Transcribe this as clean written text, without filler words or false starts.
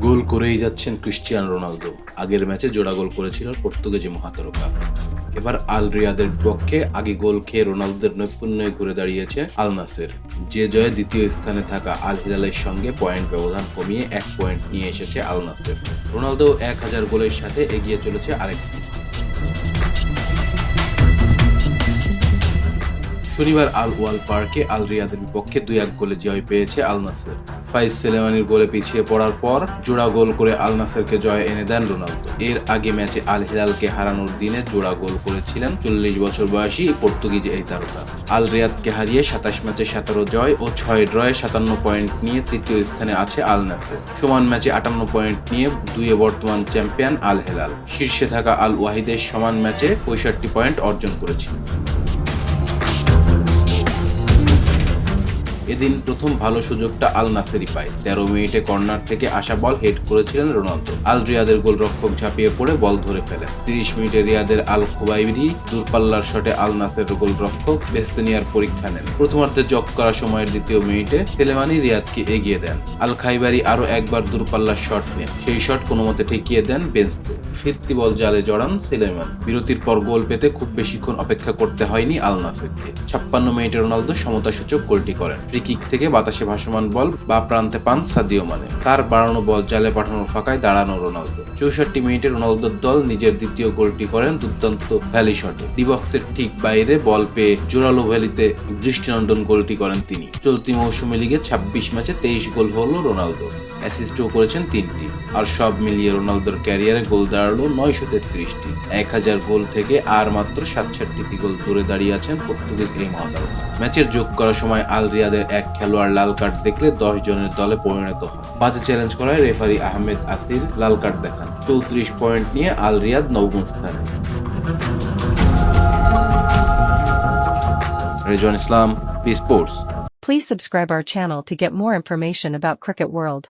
গোল করেই যাচ্ছেন Cristiano Ronaldo. আগের ম্যাচে জোড়া গোল করেছিলেন পর্তুগিজ মহাতারকা। এবার আল রিয়াদের বিপক্ষে আগে গোল খেয়ে রোনালদোর নৈপুণ্যে ঘুরে দাঁড়িয়েছে আল নাসের। যে জয়ে দ্বিতীয় স্থানে থাকা আল হিলালের সঙ্গে পয়েন্ট ব্যবধান কমিয়ে 1 পয়েন্ট নিয়ে এসেছে আল নাসের। রোনালদো 1000 গোলের সাথে এগিয়ে চলেছে আরেকটি। শনিবার আল ওয়াল পার্কে আল রিয়াদের বিপক্ষে 2-1 গোলে জয় পেয়েছে আল নাসের। ফাইজ সেলেমানির গোলে পিছিয়ে পড়ার পর জোড়া গোল করে আল নাসেরকে জয় এনে দেন রোনালদো। এর আগে ম্যাচে আল হিলালকে হারানোর দিনে জোড়া গোল করেছিলেন 40 বছর বয়সী পর্তুগিজ এই তারকা। আল রিয়াদকে হারিয়ে 27 ম্যাচে 17 জয় ও 6 ড্রয়ে 57 পয়েন্ট নিয়ে তৃতীয় স্থানে আছে আল নাসের। সমান ম্যাচে 58 পয়েন্ট নিয়ে দুয়ে বর্তমান চ্যাম্পিয়ন আল হিলাল। শীর্ষে থাকা আল ওয়াহিদের সমান ম্যাচে 65 পয়েন্ট অর্জন করেছে। এদিন প্রথম ভালো সুযোগটা আল নাসেরই পায়। 13 মিনিটে কর্নার থেকে আসা বল হেড করেছিলেন রোনালদো। আল রিয়াদের গোলরক্ষক ঝাঁপিয়ে পড়ে বল ধরে ফেলেন। 30 মিনিটে রিয়াদের আল খুবাইরি দূরপাল্লার শটে আল নাসেরের গোলরক্ষক বেস্তেনিয়ার পরীক্ষা নেন। প্রথমার্ধে যোগ করা সময়ের দ্বিতীয় মিনিটে সেলেমানি রিয়াদকে এগিয়ে দেন। আল খাইবারি আরও একবার দূরপাল্লার শট নেন। সেই শট কোনোমতে ঠেকিয়ে দেন বেনস্তো। ফিরতি বল জালে জড়ান সেলেমান। বিরতির পর গোল পেতে খুব বেশিক্ষণ অপেক্ষা করতে হয়নি আল নাসেরকে। 56 মিনিটে রোনালদো সমতাসূচক গোলটি করেন। ফ্রি কিক থেকে বাতাসে ভাসমান বল বা প্রান্তে পান সাদিও মানে। তার বাড়ানো বল জালে পাঠানোর ফাঁকায় দাঁড়ানো রোনালদো। 64 মিনিটে রোনালদোর দল নিজের দ্বিতীয় গোলটি করেন দুর্দান্ত ভ্যালি শটে। ডি বক্সের ঠিক বাইরে বল পেয়ে জোরালো ভ্যালিতে দৃষ্টিনন্দন গোলটি করেন তিনি। চলতি মৌসুমী লিগে 26 ম্যাচে 23 গোল হলো রোনালদো। অ্যাসিস্টও করেছেন 3টি। আর সব মিলিয়ে রোনালদোর ক্যারিয়ারে গোল দাঁড়ালো 933টি। 1000 গোল থেকে আর মাত্র 67টি গোল দূরে দাঁড়িয়ে আছেন পর্তুগিজ এই মহাতারকা। ম্যাচের যোগ করার সময় আল রিয়াদের এক খেলোয়াড় লাল কার্ড দেখলে 10 জনের দলে পরিণত হয়। বাজে চ্যালেঞ্জ করায় রেফারি আহমেদ আসির লাল কার্ড দেখান। 34 পয়েন্ট নিয়ে আল রিয়াদ 9ম স্থানে। Rezwan Islam, B Sports. Please subscribe our channel to get more information about Cricket World.